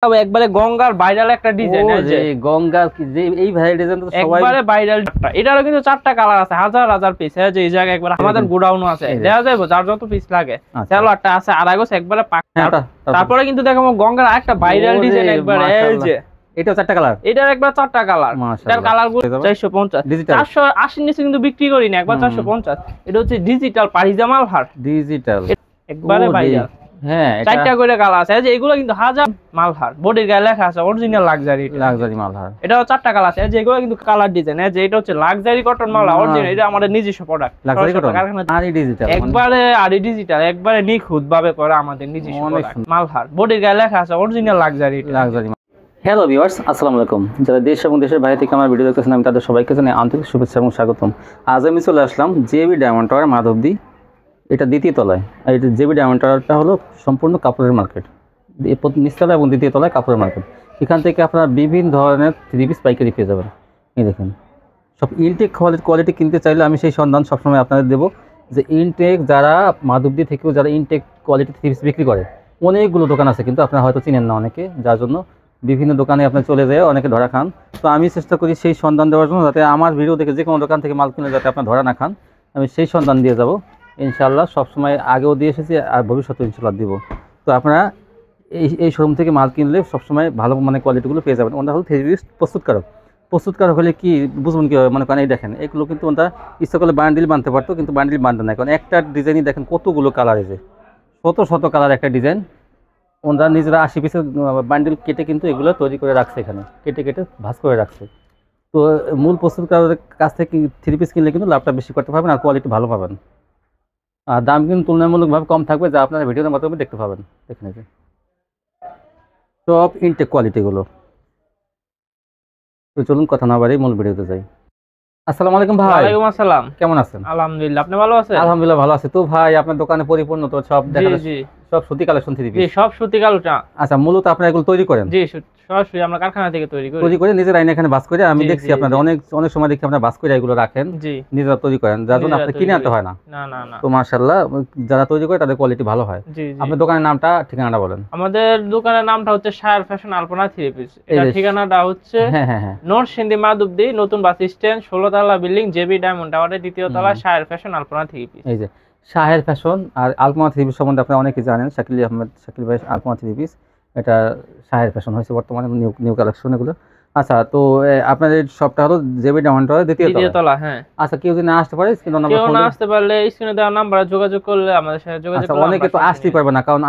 একবারে গঙ্গার ভাইরাল একটা ডিজাইন গঙ্গা এই ভাইরাল ডিজাইন তো সবাই একবারে ভাইরাল। এটারও কিন্তু 4টা কালার আছে, হাজার হাজার পিস। যে এই জায়গায় একবার আমাদের গোডাউনও আছে, দেখা যাবে যার যত পিস লাগে। সালোয়ারটা আছে আড়াইগজ একবারে পাকা। তারপরে কিন্তু দেখাবো গঙ্গার একটা ভাইরাল ডিজাইন একবারে এই যে এটা 4টা কালার, এটার একবার 4টা কালার। এটার কালারগুলো 450, 480 নিচে কিন্তু বিক্রি করি না, একবার 450। এটা হচ্ছে ডিজিটাল পারিজামা মালহার, ডিজিটাল একবারে ভাইরাল। হ্যাঁ, 4টা করে কালার আছে। যে এগুলো কিন্তু হাজার মালহার, বডির গায়ে লেখা আছে অরিজিনাল লাক্সারি মালহার। এটাও 4টা কালার আছে। যে এগুলো কিন্তু কালার ডিজাইন। যে এটা হচ্ছে লাক্সারি কটন মাল অরিজিনাল, এটা আমাদের নিজস্ব প্রোডাক্ট। লাক্সারি কটন আর ডিজিটাল একবারে ডিজিটাল একবারে নিখুঁত ভাবে করা আমাদের নিজস্ব প্রোডাক্ট মালহার, বডির গায়ে লেখা আছে অরিজিনাল লাক্সারি। হ্যালো ভিউয়ার্স, আসসালামু আলাইকুম। যারা দেশ এবং দেশের বাইরে থেকে আমার ভিডিও দেখতেছেন, আমি তাদের সবাইকে জানাই আন্তরিক শুভেচ্ছা এবং স্বাগতম। আজ আমি চলে আসলাম জেবি ডায়মন্ড টাওয়ার মাধবদী, এটা দ্বিতীয় তলায়। আর এটা জেবি ডায়মন্ড টাওয়ারটা হলো সম্পূর্ণ কাপড়ের মার্কেট, নিচতলা এবং দ্বিতীয় তলায় কাপড়ের মার্কেট। এখান থেকে আপনারা বিভিন্ন ধরনের থ্রি পিস পাইকারি পেয়ে যাবেন। এই দেখেন, সব ইনটেক কোয়ালিটি কিনতে চাইলে আমি সেই সন্ধান সবসময় আপনাদের দেবো, যে ইনটেক যারা মাধবদী থেকেও যারা ইনটেক কোয়ালিটি থ্রি পিস বিক্রি করে, অনেকগুলো দোকান আছে, কিন্তু আপনারা হয়তো চিনেন না অনেকে, যার জন্য বিভিন্ন দোকানে আপনি চলে যায় অনেকে ধরা খান। তো আমি চেষ্টা করি সেই সন্ধান দেওয়ার জন্য, যাতে আমার ভিডিও দেখে যে কোনো দোকান থেকে মাল কিনে যাতে আপনার ধরা না খান, আমি সেই সন্ধান দিয়ে যাব ইনশাআল্লাহ। সবসময় আগেও দিয়ে এসেছি আর ভবিষ্যতে ইনশাআল্লাহ দিব। তো আপনারা এই শোরুম থেকে মাল কিনলে সবসময় ভালো মানে কোয়ালিটিগুলো পেয়ে যাবেন। ওনারা হলো থ্রি পিস প্রস্তুতকারক হলে কি বুঝবেন কী হবে, মানে কারণ এই দেখেন এগুলো কিন্তু ওনারা ইচ্ছা করলে বান্ডিল বানতে পারতো, কিন্তু বান্ডিল বানতে নাই, কারণ একটা ডিজাইনই দেখেন কতগুলো কালার এসে, শত কালার একটা ডিজাইন। ওনারা নিজেরা 80 পিসের বান্ডিল কেটে কিন্তু এগুলো তৈরি করে রাখছে, এখানে কেটে ভাঁজ করে রাখছে। তো মূল প্রস্তুতকারকের কাছ থেকে থ্রি পিস কিনলে কিন্তু লাভটা বেশি করতে পারবেন আর কোয়ালিটি ভালো পাবেন, আর দাম কিন্তু তুলনামূলকভাবে কম থাকবে, যা আপনারা ভিডিওর মাধ্যমে দেখতে পাবেন। দেখেন যে সব ইনটেক কোয়ালিটিগুলো। তো চলুন কথা না বাড়িয়ে মূল ভিডিওতে যাই। আসসালামু আলাইকুম ভাই। ওয়ালাইকুম আসসালাম। কেমন আছেন? আলহামদুলিল্লাহ, আপনি ভালো আছেন? আলহামদুলিল্লাহ ভালো আছি। তো ভাই আপনার দোকানে পরিপূর্ণ তো সব দেখা যাচ্ছে, সব সুতি কালেকশন থ্রি পিস। জি, সব সুতি কালেকশন। আচ্ছা, মূলত আপনারা এগুলো তৈরি করেন? জি, সরাসরি আমরা কারখানা থেকে তৈরি করে নিজেরা এখানে বাস করে। আমি দেখছি আপনাদের অনেক সময় দেখি আপনারা বাস করে এগুলো রাখেন, নিজেরা তৈরি করেন, যার জন্য আপনাদের কিনে আনতে হয় না। তো মাশাআল্লাহ, যারা তৈরি করে তাদের কোয়ালিটি ভালো হয়। আপনার দোকানের নামটা ঠিকানাটা বলেন। আমাদের দোকানের নামটা হচ্ছে শায়ার ফ্যাশন আলপনা থ্রি পিস। এর ঠিকানাটা হচ্ছে নরসিংদী মাধবদী নতুন বাস স্ট্যান্ড, 16 তলা বিল্ডিং, জেবি ডায়মন্ড টাওয়ারের দ্বিতীয় তলা, শায়ার ফ্যাশন আলপনা থ্রি পিস। এই যে শাহের ফ্যাশন আর আলপনা থ্রি পিস সম্বন্ধে আপনারা অনেকেই জানেন। শাকিল ভাই আলপনা থ্রি পিস, এটা শাহের ফ্যাশন হয়েছে বর্তমানে, নিউ কালেকশন এগুলো। আচ্ছা, তো আপনাদের শপটা হলো জেবি ডায়মন্ড টাওয়ার দ্বিতীয় তলা। হ্যাঁ, আচ্ছা, কেউ যদি না আসতে পারে, কেউ না আসতে পারলে স্ক্রিনে দেওয়া নাম্বারে যোগাযোগ করলে আমাদের সাথে যোগাযোগ করলে। অনেকে তো আসতেই পারবে না, কারণ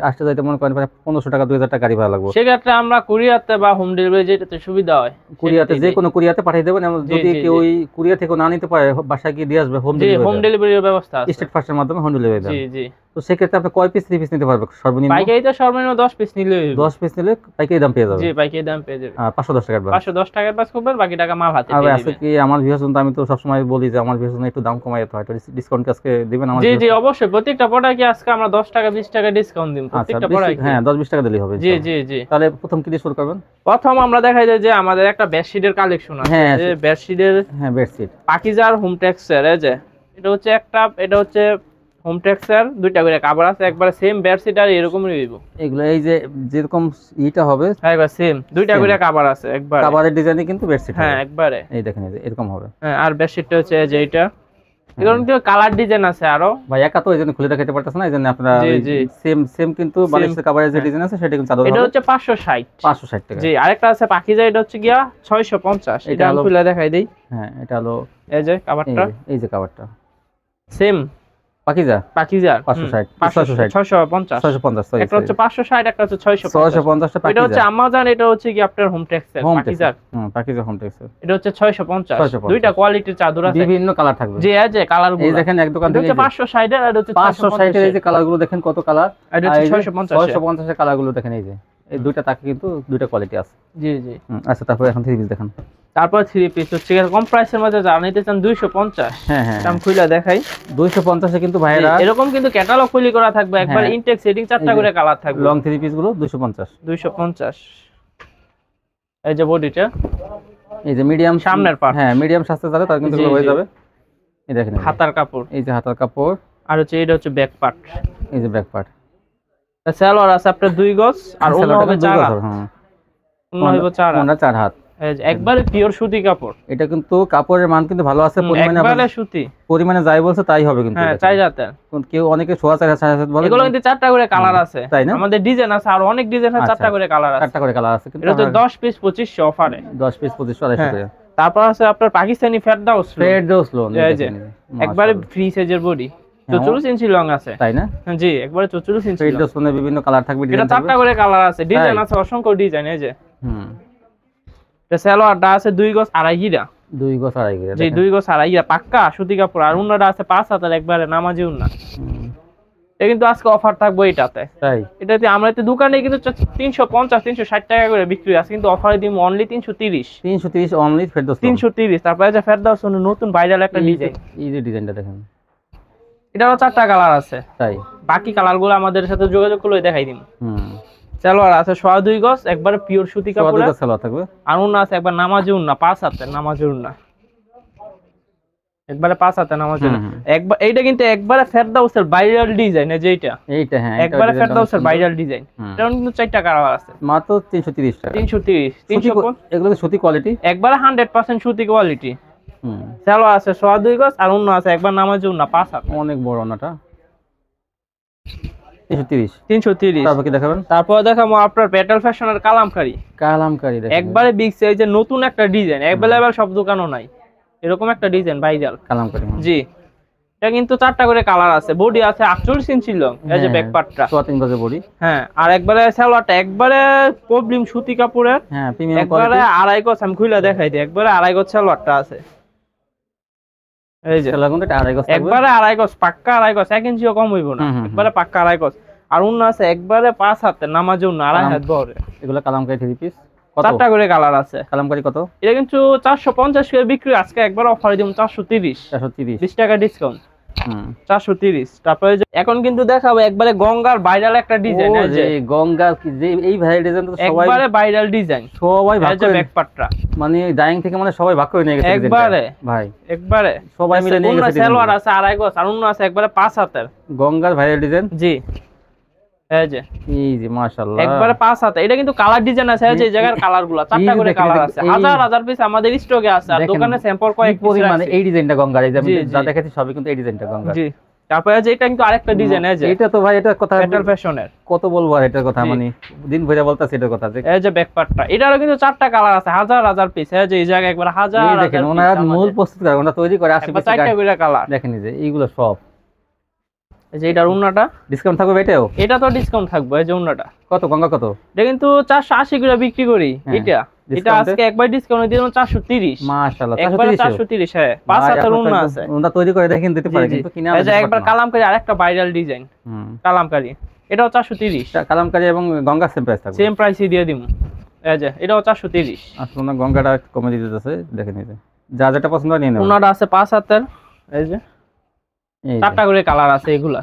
আসতে যাইতে মনে করেন 1500 টাকা 2000 টাকা গাড়ি ভাড়া লাগবে। সেক্ষেত্রে আমরা কুরিয়ারতে বা হোম ডেলিভারি যেটাতে সুবিধা হয়, কুরিয়ারতে যে কোনো কুরিয়ারতে পাঠিয়ে দেবেন। যদি কেউ ওই কুরিয়ার থেকে না নিতে পারে, বাসায় গিয়ে দিয়ে আসবে, হোম ডেলিভারির ব্যবস্থা আছে, স্টেট ফাস্টের মাধ্যমে হোম ডেলিভারি দেন। জি জি। তো সেক্ষেত্রে আপনি কয় পিস থ্রি পিস নিতে পারবেন সর্বনিম্ন? পাইকারিতে সর্বনিম্ন 10 পিস নিলে 10 পিস নিলে পাইকারি দাম পেয়ে যাবেন। জি, পাইকারি দাম পেয়ে যাবেন। 510 টাকা অ্যাডভান্স, 510 টাকা অ্যাডভান্স করবেন, বাকি টাকা মাল হাতে পেয়ে যাবেন। আচ্ছা, কি আমার ভিউয়ার্স, আমি তো সবসময় বলি যে আমার ভিউয়ার্স একটু দাম কমাইতে হয়, তো ডিসকাউন্ট আজকে দিবেন আমার? জি জি, অবশ্যই। প্রত্যেকটা প্রোডাক্টে আজকে আমরা 10 টাকা 20 টাকা ডিসকাউন্ট দিই প্রত্যেকটা প্রোডাক্টে। হ্যাঁ, 10-20 টাকা দিলেই হবে। জি জি জি। তাহলে প্রথম কি দিয়ে শুরু করবেন? প্রথম আমরা দেখাই যে আমাদের একটা বেডশিটের কালেকশন আছে। যে বেডশিটের, হ্যাঁ বেডশিট পাকিজার হোম টেক্সচার। এই যে এটা হচ্ছে একটা, এটা হচ্ছে হোম টেক্সচার, দুইটা করে কভার আছে, একবারে সেম বেডশিট আর এরকম রিভিউ এগুলো। এই যে যেরকম ইটা হবে একবার সেম, দুইটা করে কভার আছে, একবার কভারের ডিজাইনে কিন্তু বেডশিট। হ্যাঁ, একবারে এই দেখেন, এই যে এরকম হবে। হ্যাঁ, আর বেডশিটটা হচ্ছে এই যে এটা, এগুলো কিন্তু কালার ডিজাইন আছে আরো। ভাই একা তো এইজন্য খুলে দেখাতে পারতেছ না, এইজন্য আপনারা সেম কিন্তু বালিশের কভারের যে ডিজাইন আছে সেটা কিন্তু চাদর। এটা হচ্ছে 560 টাকা। জি, আরেকটা আছে পাকিজা, এটা হচ্ছে গিয়া 650। এটা আমি খুলে দেখাই দেই। হ্যাঁ, এটা হলো এই যে কভারটা, এই যে কভারটা সেম পাকিজা 560 650। একটা হচ্ছে 560, একটা হচ্ছে 650 টাকা। এটা হচ্ছে আমাজন, এটা হচ্ছে কি আপনার home texture Pakiza home texture. এটা হচ্ছে 650। দুইটা কোয়ালিটির চাদর আছে, বিভিন্ন কালার থাকবে। জি, এই যে কালারগুলো এই দেখেন, এক দোকান থেকে হচ্ছে 560 আর এটা হচ্ছে 560 এর। এই যে কালারগুলো দেখেন কত কালার, এটা হচ্ছে 650 এর কালারগুলো দেখেন। এই যে এই দুইটা তাকে কিন্তু দুইটা কোয়ালিটি আছে। জি জি। আচ্ছা, তারপর এখন থ্রি পিস দেখেন। তারপর থ্রি পিস হচ্ছে কম প্রাইসের মধ্যে যারা নিতে চান 250। হ্যাঁ হ্যাঁ, দাম খুলে দেখাই। 250 এ কিন্তু ভাইরা এরকম কিন্তু ক্যাটালগ খুলি করা থাকবে, একবার ইনটেক সেটিং 4টা করে কালার থাকবে। লং থ্রি পিস গুলো 250। এই যে বডিটা, এই যে মিডিয়াম সামনের পার্ট, হ্যাঁ মিডিয়াম সাইজে যাবে তার কিন্তু হয়ে যাবে। এই দেখেন হাতার কাপড়, এই যে হাতার কাপড়, আর হচ্ছে এটা হচ্ছে ব্যাক পার্ট। এই যে ব্যাক পার্ট, সালোয়ার আছে আপনার 2 গজ আর অন্য হবে 4 হাত। অন্য হবে 4 হাত। 4 হাত একবারে পিওর সুতি কাপড়। এটা কিন্তু কাপড়ের মান কিন্তু ভালো আছে, পরিমাণে একবারে সুতি, পরিমাণে যাই বলছে তাই হবে কিন্তু। হ্যাঁ 4 হাতের। কেউ অনেকে 4.5 হাত বলে, এগুলো কিন্তু 4টা করে কালার আছে, তাই না? আমাদের ডিজাইন আছে আর অনেক ডিজাইন আছে, 4টা করে কালার আছে। 4টা করে কালার আছে কিন্তু এটা তো 10 পিস 2500 অফারে। 10 পিস 2500 করে। তারপর আছে আপনার পাকিস্তানি ফেরদাউস লোন, একবারে ফ্রি সাইজের বডি, 44 ইঞ্চি লং আছে, তাই না? জি একবারে 44 ইঞ্চি। ফেরদাউস লোনের বিভিন্ন কালার থাকবে, ডিজাইন থাকবে। এটা 4টা করে কালার আছে, ডিজাইন আছে অসংখ্য ডিজাইন। এই যে এটা সালোয়ারটা আছে 2 গজ 2.5 গিরা। 2 গজ 2.5 গিরা, জি 2 গজ 2.5 গিরা পাক্কা সুতি কাপড়। আর উন্নাটা আছে 5 হাতের একবারে নামাজি উন্না। এটা কিন্তু আজকে অফার থাকবে এটাতে, তাই এটাতে আমরা তো দোকানে কিন্তু 350 360 টাকা করে বিক্রি আছে, কিন্তু অফারে দিমু অনলি 330 অনলি ফেরদাউস 330। তারপরে যে ফেরদাউস নতুন ভাইরাল একটা ডিজাইন, এই যে ডিজাইনটা দেখেন, এটারও 4টা কালার আছে, তাই বাকি কালারগুলো আমাদের সাথে যোগাযোগ করলে দেখাই দিমু। সালোয়ার আছে 2.5 গজ একবারে পিওর সুতি কাপড়, 2.5 গজ সালোয়ার থাকবে। আর উন্না আছে একবার নামাজি উন্না, 5 হাতের নামাজি উন্না, একবারে 5 হাতে নামাজি উন্না। একবার এইটা কিন্তু একবারে ফেরদাউসের ভাইরাল ডিজাইন। এই যে এইটা হ্যাঁ একবারে ফেরদাউসের ভাইরাল ডিজাইন। এটা কিন্তু 4টা কালার আছে, মাত্র 330 টাকা। 330 এগুলো সুতি কোয়ালিটি, একবারে 100% সুতি কোয়ালিটি। সালোয়ার আছে 2.5 গজ আর উন্না আছে একবার নামাজি উন্না, 5 হাত, অনেক বড় উন্নাটা। 330। তারপর কি দেখাবেন? তারপর দেখাবো আপনার পেটাল ফ্যাশনের কালামকারী দেখেন, একবারে বিগ সাইজের নতুন একটা ডিজাইন, अवेलेबल সব দোকানও নাই এরকম একটা ডিজাইন ভাইরাল কালামকারী। জি এটা কিন্তু 4টা করে কালার আছে, বডি আছে 48 ইঞ্চি লং। এই যে ব্যাক পার্টটা 3 গজের বডি, হ্যাঁ। আর একবারে সালোয়ারটা একবারে প্রবলেম সুতি কাপড়ের, হ্যাঁ প্রিমিয়াম কোয়ালিটি, একবারে 2.5 গজ। আমি খুলে দেখাই দিই, একবারে 2.5 গজ সালোয়ারটা আছে। এই যে লাগুনটা 2.5 গজ, একবারে 2.5 গজ পাক্কা 2.5 গজ, 1 ইঞ্চিও কম হইব না, একবারে পাক্কা 2.5 গজ। আর উন্না আছে একবারে 5 হাতের নামাজি উন্না, 2.5 হাত বড়। এগুলো কালামকারী 3 পিস, 4টা করে কালার আছে। কালামকারী কত? এটা কিন্তু 450 করে বিক্রি, আজকে একবার অফারে দিমু 430 20 টাকা ডিসকাউন্ট। 430। তারপরে যে এখন কিন্তু দেখাবো একবারে গঙ্গার ভাইরাল একটা ডিজাইন। এই যে গঙ্গা যে এই ভাইরাল ডিজাইন তো সবাই একবারে ভাইরাল ডিজাইন, সবাই ভাগ করে ব্যাক পার্টটা, মানে ডাইং থেকে মানে সবাই ভাগ করে নিয়ে গেছে একবারে ভাই, একবারে সবাই মিলে নিয়ে গেছে। সালোয়ার আছে 2.5 গজ আর উন্না আছে একবারে 5 হাতের গঙ্গার ভাইরাল ডিজাইন। জি এই যে মাশাআল্লাহ একবারে 5 হাতে। এটা কিন্তু কালার ডিজাইন আছে, এই যে জায়গার কালারগুলো 4টা করে কালার আছে, হাজার হাজার পিস আমাদের স্টকে আছে, আর দোকানে স্যাম্পল কয়েক পরিমাণে। এই ডিজাইনটা গঙ্গার, এই যে আমি যা দেখাচ্ছি সবই কিন্তু এই ডিজাইনটা গঙ্গার। জি তারপরে যে এটা কিন্তু আরেকটা ডিজাইন, এই যে এটা তো ভাই এটা কথা পেটাল ফ্যাশনের, কত বলবো আর এটার কথা, মানে দিন ভরে বলতাছি এটার কথা। এই যে ব্যাক পার্টটা, এটারও কিন্তু 4টা কালার আছে, হাজার হাজার পিস। এই যে এই জায়গা একবার হাজার হাজার, দেখেন ওনারা মূল প্রস্তুত করে, ওনারা তৈরি করে আসে 4টা করে কালার। দেখেন এই যে এইগুলো সব। এই যে এটার উন্নাটা ডিসকাউন্ট থাকবে, এটাও এটা তো ডিসকাউন্ট থাকবে। এই যে উন্নাটা কত গঙ্গা কত? এটা কিন্তু 480 করে বিক্রি করি। এটা আজকে একবার ডিসকাউন্ট দিয়ে দিলাম 430। মাশাআল্লাহ 430। হ্যাঁ 5 হাতের উন্না আছে, উন্না তৈরি করে দেখেন দিতে পারে, কিন্তু কিনা এই যে একবার কালামকারী আরেকটা ভাইরাল ডিজাইন কালামকারী, এটাও 430। কালামকারী এবং গঙ্গা সেম প্রাইস থাকবে, সেম প্রাইসই দিয়ে দিমু। এই যে এটাও 430। আসলে গঙ্গাটা কমে দিতেছে, দেখেন এই যে যা যেটা পছন্দ হয় নিয়ে নেন। উন্নাটা আছে 5 হাতের, এই যে 4টা করে কালার আছে এগুলা।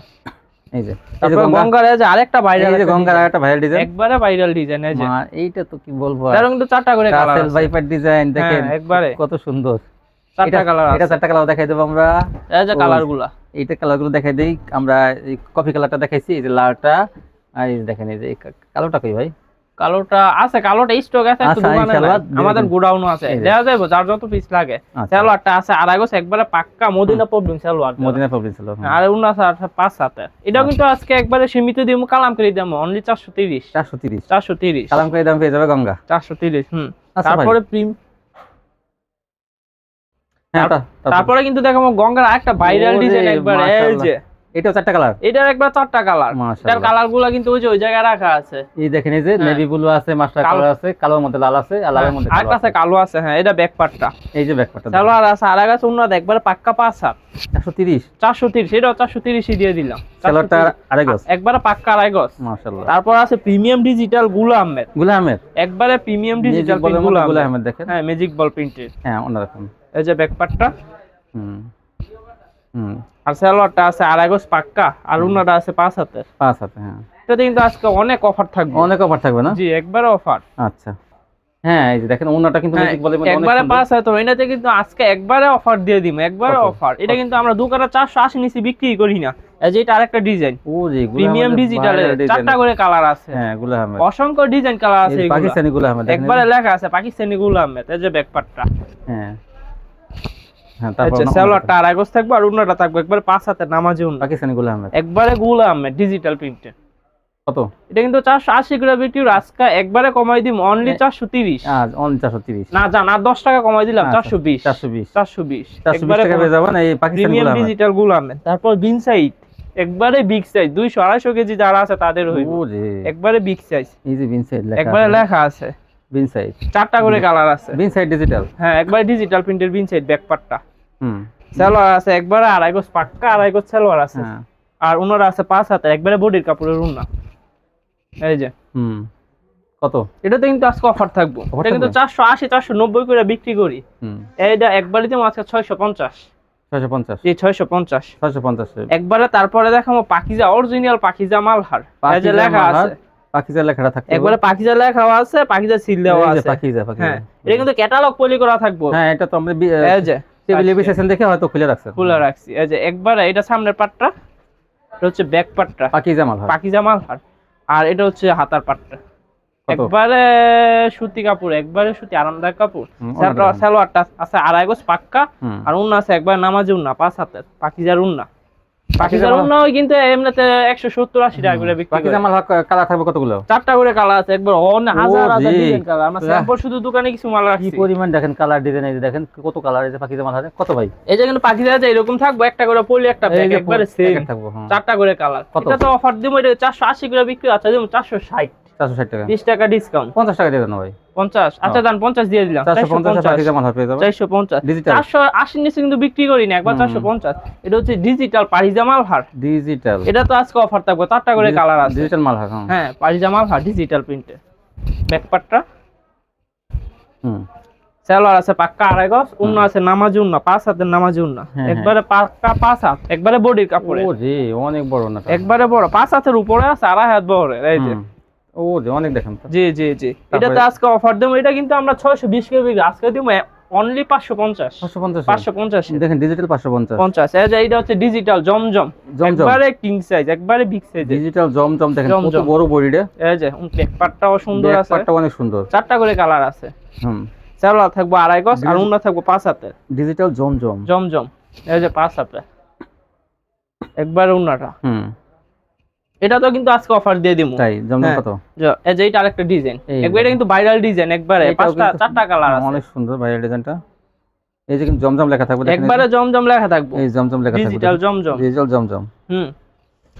এই যে তারপর গঙ্গার এই যে আরেকটা ভাইরাল, এই যে গঙ্গার আরেকটা ভাইরাল ডিজাইন, একবারে ভাইরাল ডিজাইন। এই যে এইটা তো কি বলবো, এর কিন্তু 4টা করে কালার আছে, রাসেল ভাইপার ডিজাইন দেখেন একবারে কত সুন্দর। 4টা কালার আছে, এটা 4টা কালার দেখাই দেব আমরা। এই যে কালারগুলা, এইটা কালারগুলো দেখাই দেই আমরা। এই কফি কালারটা দেখাইছি, এই যে লালটা, আর এই দেখেন এই যে কালোটা কই ভাই? কালোটা আছে, কালোটা স্টক আছে একটু দোকানে, আমাদের গোডাউনও আছে, দেয়া যাবে যার যত পিস লাগে। সালোয়ারটা আছে 2.5 গজ একবারে পাক্কা মদিনা প্রবলেম সালোয়ার, মদিনা প্রবলেম সালোয়ার। আর উন্না আছে 5 হাতে। এটাও কিন্তু আজকে একবারে সীমিত দিমু, কালামকারী দাম অনলি 430। কালামকারী দাম পেয়ে যাবে গঙ্গা 430। তারপরে তারপরে কিন্তু দেখাবো গঙ্গার আরেকটা ভাইরাল ডিজাইন একবারে। এই যে এটা 4টা কালার, এটার একবার 4টা কালার। এটার কালারগুলো কিন্তু ওই যে ওই জায়গায় রাখা আছে। এই দেখেন এই যে নেভি ব্লু আছে, মাস্টার কালার আছে, কালোর মধ্যে লাল আছে, আর লালের মধ্যে আরেকটা আছে কালো আছে। হ্যাঁ এটা ব্যাক পার্টটা, এই যে ব্যাক পার্টটা সালোয়ার আছে, আর আগে উন্না একবারে পাক্কা 5 হাত 430। এটাও 430 দিয়ে দিলাম। সালোয়ারটা 2.5 গজ একবারে পাক্কা 2.5 গজ। মাশাআল্লাহ। তারপর আছে প্রিমিয়াম ডিজিটাল গুলা আহমেদ, একবারে প্রিমিয়াম ডিজিটাল গুলা আহমেদ দেখেন। হ্যাঁ ম্যাজিক বল প্রিন্টেড, হ্যাঁ অন্যরকম। এই যে ব্যাক পার্টটা, আর সালোয়ারটা আছে 2.5 গজ পাক্কা, আর উন্নাটা আছে 5 হাতে। হ্যাঁ এটাতে কিন্তু আজকে অনেক অফার থাকবে, অনেক অফার থাকবে না? জি একবারে অফার। আচ্ছা হ্যাঁ এই যে দেখেন উন্নাটা কিন্তু ম্যাজিক বলের মধ্যে একবারে 5 হাতে, এটাতে কিন্তু আজকে একবারে অফার দিয়ে দিমু, একবারে অফার। এটা কিন্তু আমরা দোকানে 480 নিচে বিক্রি করি না, এই যে এটা আরেকটা ডিজাইন, ও জি প্রিমিয়াম ডিজিটালের 4টা করে কালার আছে। হ্যাঁ গুলাম আহমেদ, অসংখ্য ডিজাইন কালার আছে, এগুলো পাকিস্তানি গুলাম আহমেদ, একবারে লেখা আছে পাকিস্তানি গুলাম আহমেদ। এই যে ব্যাকপার্টটা, হ্যাঁ হ্যাঁ, তারপর আচ্ছা সালোয়ারটা আড়াই গজ থাকবে আর ওন্নাটা থাকবে একবারে 5 হাতের নামাজি ওন্না, পাকিস্তানি গুলাম আহমেদ, একবারে গুলাম আহমেদ ডিজিটাল প্রিন্টের। কত এটা কিন্তু 480 করে বিক্রি, আজকে একবারে কমাই দিম অনলি 430। আজ অন 430 না জান আর 10 টাকা কমাই দিলাম, 420 420 একবারে টাকা পেয়ে যাবেন এই পাকিস্তানি প্রিমিয়াম গুলাম ডিজিটাল গুলাম। তারপর বিন সাইড একবারে বিগ সাইজ, 200-250 কেজি যারা আছে তাদের হইব, ও জি একবারে বিগ সাইজ, এই যে বিন সাইড লেখা, একবারে লেখা আছে বিন সাইড, 4টা করে কালার আছে। বিন সাইড ডিজিটাল, হ্যাঁ একবারে ডিজিটাল প্রিন্টের বিন সাইড ব্যাকপার্টটা। হুম সালোয়ার আছে একবারে আড়াই গজ পাক্কা, আড়াই গজ সালোয়ার আছে, হ্যাঁ আর ওনারা আছে 5 হাতে একবারে বডির কাপড়ের ওন্না। এই যে হুম, কত এটাতে কিন্তু আজকে অফার থাকবো, এটা কিন্তু 480-490 করে বিক্রি করি, হুম এইটা একবারে দিমু আজকে 650। 650 জি 650 650 একবারে। তারপরে দেখাবো পাকিজা, অরিজিনাল পাকিজা মালহার, এই যে লেখা আছে পাকিজা লেখাটা থাকবে, একবারে পাকিজা লেখাও আছে, পাকিজা সিল দেওয়া আছে, পাকিজা হ্যাঁ এটা কিন্তু ক্যাটালগ পলি করা থাকবে। হ্যাঁ এটা তো আমরা এই যে টেবিলে বিছাছেন দেখে হয়তো খুলে রাখছেন, খুলে রাখছি। এই যে একবারে এটা সামনের পাটটা, এটা হচ্ছে ব্যাক পাটটা পাকিজা মালহার, পাকিজা মালহার, আর এটা হচ্ছে হাতার পাটটা, একবারে সুতি কাপড়, একবারে সুতি আরামদায়ক কাপড়। সালোয়ারটা আছে আড়াই গজ পাক্কা, আর ওন্না আছে একবারে নামাজি ওন্না 5 হাতের পাকিজার ওন্না। পাকিজার ওন্না কিন্তু এমনিতে 170-80 টাকা করে বিক্রি করে। পাকিজা মালহার কালার থাকবে কতগুলো? 4টা করে কালার আছে, একবার অনেক হাজার হাজার ডিজাইন কালার। আমরা স্যাম্পল শুধু দোকানে কিছু মাল রাখছি, কি পরিমাণ দেখেন কালার ডিজাইন, এই যে দেখেন কত কালার, এই যে পাকিজা মালহার কত ভাই? এই যে কিন্তু পাকিজা আছে এরকম থাকবে, একটা করে পলি একটা ব্যাগ একবারে সেম থাকবে, 4টা করে কালার। এটা তো অফার দিমু, এটা 480 করে বিক্রি, আচ্ছা দিমু 460 টাকা, 20 টাকা ডিসকাউন্ট, 50 টাকা দিয়ে দেন ভাই। 50 আচ্ছা দান 50 দিয়ে দিলাম, 450 পাকিজা মালহার পেয়ে যাবেন, 450 ডিজিটাল 480 নিচে কিন্তু বিক্রি করি না, একবার 450। এটা হচ্ছে ডিজিটাল পাকিজা মালহার ডিজিটাল, এটা তো আজকে অফার থাকবে, 4টা করে কালার আছে, ডিজিটাল মালহার, হ্যাঁ পাকিজা মালহার ডিজিটাল প্রিন্টে। ব্যাকপার্টটা সালোয়ার আছে পাক্কা আড়াই গজ, ওন্না আছে নামাজি ওন্না 5 হাতের নামাজি ওন্না, একবারে পাক্কা 5 হাত, একবারে বডির কাপড়ে। ও জি অনেক বড় না, একবারে বড় 5 হাতের উপরে আছে, আড়াই হাত বড়। এই যে ও জি অনেক দেখেন তো, জি জি জি এটাতে আজকে অফার দেবো, এটা কিন্তু আমরা 620 করে বিক্রি, আজকে দিমু অনলি 550 দেখেন ডিজিটাল 550। এই যে এটা হচ্ছে ডিজিটাল জমজম, একবারে কিং সাইজ, একবারে বিগ সাইজ ডিজিটাল জমজম, দেখেন কত বড় বডিটা। এই যে ব্যাকপার্টটাও সুন্দর আছে, ব্যাকপার্টটা অনেক সুন্দর, 4টা করে কালার আছে। সালোয়ার থাকবে আড়াই গজ, আর ওন্না থাকবে 5 হাতের ডিজিটাল জমজম, জমজম। এই যে 5 হাতে একবারে ওন্নাটা, এটা তো কিন্তু আজকে অফার দিয়ে দিমু। তাই জমজম কত? এই যে এটা আরেকটা ডিজাইন, একবারে এটা কিন্তু ভাইরাল ডিজাইন, একবারে 4টা কালার আছে, অনেক সুন্দর ভাইরাল ডিজাইনটা। এই যে কিন্তু জমজম লেখা থাকবে, একবারে জমজম লেখা থাকবে, এই জমজম লেখা থাকবে, ডিজিটাল জমজম, ডিজিটাল জমজম।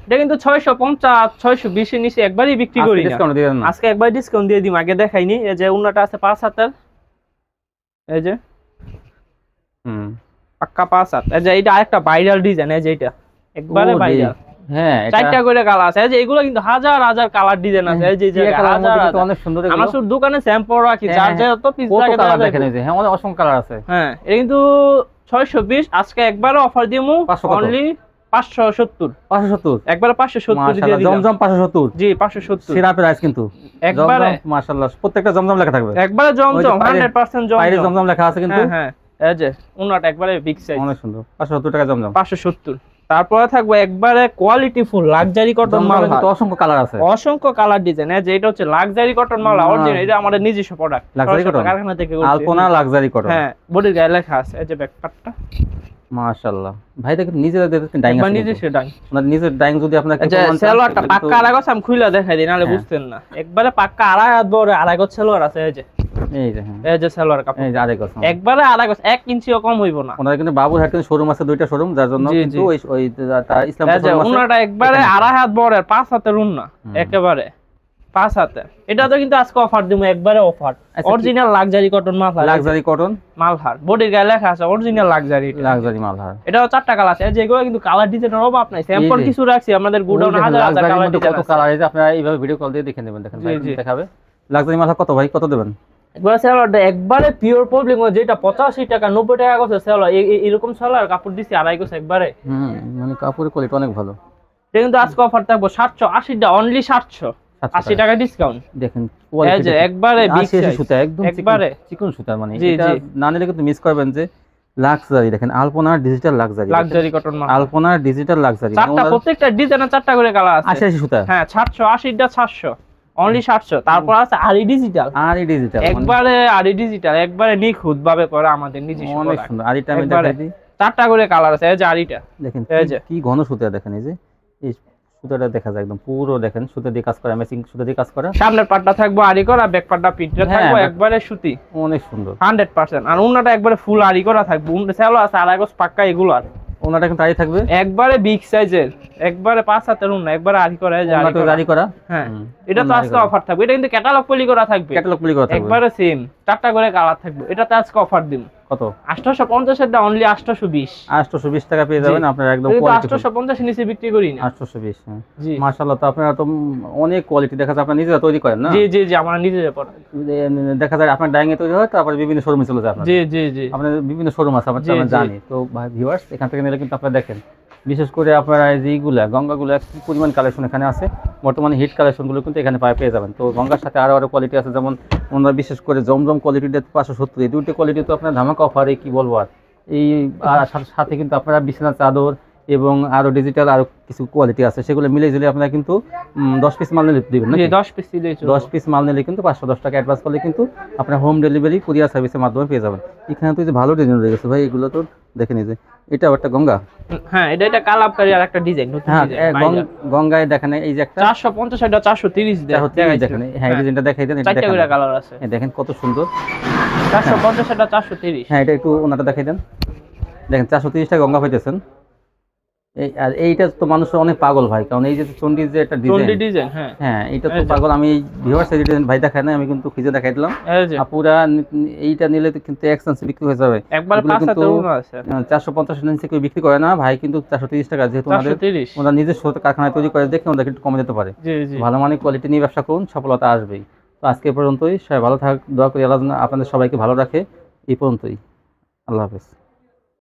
এটা কিন্তু 650 620 এর নিচে একবারই বিক্রি করি না, ডিসকাউন্ট দিয়ে দেন আজকে একবার ডিসকাউন্ট দিয়ে দিম, আগে দেখাইনি। এই যে ওন্নাটা আছে 5 হাতের, এই যে পাক্কা 5 হাত। এই যে এটা আরেকটা ভাইরাল ডিজাইন, এই যে এটা একবারে ভাইরাল, হ্যাঁ 4টা করে কালার আছে। এই যে এগুলো কিন্তু হাজার হাজার কালার ডিজাইন আছে, এই যে হাজার, অনেক সুন্দর, আমরা শুধু দোকানে স্যাম্পল রাখি, যার যত পিস লাগে কালার দেখেন, এই যে হ্যাঁ অনেক অসংখ্য কালার আছে। হ্যাঁ এটা কিন্তু 620, আজকে একবারে অফার দিমু অনলি 570 একবারে 570 দিয়ে দিলাম। জমজম 570, জি 570 সিরাপের আইস কিন্তু একবারে মাশাআল্লাহ, প্রত্যেকটা জমজম লেখা থাকবে, একবারে জমজম 100% জমজম, বাইরে জমজম লেখা আছে কিন্তু, হ্যাঁ এই যে ওন্নাটা একবারে বিগ সাইজ, অনেক সুন্দর, 570 টাকা জমজম, 570। তারপরে থাকবে একবারে কোয়ালিটি ফুল লাক্সারি কটন মাল, কিন্তু অসংখ্য কালার আছে, অসংখ্য কালার ডিজাইন। এই যে এটা হচ্ছে লাক্সারি কটন মাল, অরিজিনাল, এটা আমাদের নিজস্ব প্রোডাক্ট, লাক্সারি কটন কারখানা থেকে করছি, আলপনা লাক্সারি কটন, হ্যাঁ বডির গায়ে লেখা আছে। এই যে ব্যাকপার্টটা মাশাআল্লাহ ভাই, দেখেন নিজের ডাইং আছে, নিজস্ব ডাইং, আপনার নিজের ডাইং যদি আপনাকে সালোয়ারটা পাক্কা আড়াই গজ, আমি খুলে দেখাই দিই নালে বুঝতেন না, একবারে পাক্কা আড়াই হাত বড় আড়াই গজ সালোয়ার আছে। এই যে সালোয়ার কাপড়, এই যে আড়াই গজ, একবারে আড়াই গজ, 1 ইঞ্চিও কম হইব না। ওনাদের কিন্তু বাবুর হাট কিন্তু শোরুম আছে, 2টা শোরুম, যার জন্য কিন্তু ওই ইসলামপুর শোরুম আছে, ওনাটা একবারে আড়াই হাত বড়, 5 হাতের ওন্না, একেবারে 5 হাতে। এটা তো কিন্তু আজকে অফার দিমু, একবারে offer, original luxury cotton Malhar, luxury cotton Malhar, বডির গায়ে লেখা আছে অরিজিনাল লাক্সারি মালহার। এটাও 4টা কালার আছে, যেগুলো কিন্তু কালার ডিজাইনের অভাব নাই, স্যাম্পল কিছু রাখছি, আমাদের গোডাউন হাজার হাজার কালার ডিজাইন, কত কালার আছে, আপনারা এইভাবে ভিডিও কল দিয়ে দেখে নেবেন, দেখেন দেখাবে। লাক্সারি মালহার কত ভাই, কত দেবেন? একবারে সালোয়ারটা একবারে পিওর প্রবলেম, যেটা 85 টাকা 90 টাকা গছে সালোয়ার, এরকম সালোয়ার কাপড় দিছি আড়াই গজ একবারে, মানে কাপড়ের কোয়ালিটি অনেক ভালো। এটা কিন্তু আজকে অফার থাকবো 780 টা, অনলি 780 টাকা ডিসকাউন্ট। দেখেন এই যে একবারে বিগ সাইজ সুতা, একদম একবারে চিকন সুতা, মানে এটা না নিলে কিন্তু মিস করবেন যে লাক্সারি দেখেন, আলপনার ডিজিটাল লাক্সারি, লাক্সারি কটন মাল, আলপনার ডিজিটাল লাক্সারি, চারটা প্রত্যেকটা ডিজাইনে চারটা করে কালার আছে। 80 সুতা, হ্যাঁ 780 টা 700 অনলি 700। তারপর আছে আরি ডিজিটাল, আরি ডিজিটাল একবারে আরি ডিজিটাল একবারে নিখুঁত ভাবে করে আমাদের নিজস্ব অনেক product। সুন্দর। আরিটা আমি দেখাই দিই, চারটা করে কালার আছে। এই যে আরিটা দেখেন এই যে কি ঘন সুতা, দেখেন এই যে এই সুতাটা দেখা যায় একদম পুরো, দেখেন সুতা দিয়ে কাজ করা, ম্যাচিং সুতা দিয়ে কাজ করা। সামনের পাটটা থাকবো আরি করা, ব্যাক পাটটা প্রিন্টেড থাকবো একবারে সুতি, অনেক সুন্দর 100%। আর উন্নাটা একবারে ফুল আরি করা থাকবে, উন্না সেলো আছে আড়াই গজ পাক্কা এগুলো। আর ওনাটা কিন্তু আরি থাকবে একবারে বিগ সাইজের, একবারে 5 হাতের উন্না, একবারে আরি করা। এই যে আরি করা, হ্যাঁ এটা তো আজকে অফার থাকবে। এটা কিন্তু ক্যাটালগ পলি করা থাকবে, ক্যাটালগ পলি করা থাকবে, একবারে সেম চারটা করে কালার থাকবে। এটাতে আজকে অফার দিন কত 850 এর দা অনলি 820, 820 টাকা পেয়ে যাবেন আপনারা একদম কিন্তু কোয়ালিটি। 850 নিচে বিক্রি করি না। 820, হ্যাঁ জি মাশাআল্লাহ। তো আপনারা তো অনেক কোয়ালিটি দেখা যায়, আপনারা নিজেরা তৈরি করেন না? জি জি জি আমরা নিজেরা পড়া, দেখা যায় আপনার ডাইং এ তৈরি হয়, তারপরে বিভিন্ন শোরুমে চলে যায় আপনার। জি জি জি আপনাদের বিভিন্ন শোরুম আছে আমরা জানি। তো ভাই ভিউয়ার্স, এখান থেকে নিলে কিন্তু আপনারা দেখেন, বিশেষ করে আপনারা এই যে এইগুলা গঙ্গাগুলা কি পরিমাণ কালেকশন এখানে আছে, বর্তমানে হিট কালেকশনগুলো কিন্তু এখানে পেয়ে যাবেন। তো গঙ্গার সাথে আরো কোয়ালিটি আছে, যেমন ওনারা বিশেষ করে জমজম কোয়ালিটিটা 570, এই দুটো কোয়ালিটি তো আপনার ধামাকা অফারে কি বলবো। আর এই সাথে কিন্তু আপনারা বিছানা চাদর এবং আরো ডিজিটাল আরো কিছু কোয়ালিটি আছে, সেগুলো মিলে ঝুলে আপনারা কিন্তু 10 পিস মাল নিলে দিবেন না? 10 পিস দিলেই চলবে। 10 পিস মাল নিলে কিন্তু 510 টাকা অ্যাডভান্স করলে কিন্তু আপনার হোম ডেলিভারি কুরিয়ার সার্ভিসের মাধ্যমে পেয়ে যাবেন। এখানে তো যে ভালো ডিজাইন রয়ে গেছে ভাই, এগুলো তো দেখে নিয়ে যে এটাও একটা গঙ্গা। হ্যাঁ এটা কালাপকারী আর একটা ডিজাইন নতুন হ্যাঁ ডিজাইন গঙ্গায় দেখেন এই যে একটা 450 এটা 430 দেখেন, হ্যাঁ ডিজাইনটা দেখাই দেন, এটা চারটা করে কালার আছে। দেখেন কত সুন্দর। 450 এটা 430। হ্যাঁ এটা একটু ওনাটা দেখাই দেন, দেখেন 430 টাকা গঙ্গা পাইতেছেন। এই আর এইটা তো মানুষ অনেক পাগল ভাই, কারণ এই যে চন্ডির যে একটা ডিজাইন হ্যাঁ এটা তো পাগল। আমি ভিউয়ার্স এই ডিজাইন ভাই দেখাই না, আমি কিন্তু খুঁজে দেখাই দিলাম। পুরা এইটা নিলে তো কিন্তু এক্সচেঞ্জ বিক্রি হয়ে যাবে একবার 5 হাতে উন্না আছে। 450 নিচে কেউ বিক্রি করে না ভাই, কিন্তু 430 টাকা, যেহেতু ওনাদের নিজস্ব কারখানায় তৈরি করে, দেখে ওনাদের একটু কমে যেতে পারে। ভালো মানের কোয়ালিটি নিয়ে ব্যবসা করুন, সফলতা আসবেই। তো আজকে পর্যন্তই, সবাই ভালো থাক, দোয়া করি আল্লাহ আপনাদের সবাইকে ভালো রাখে। এই পর্যন্তই, আল্লাহ হাফেজ।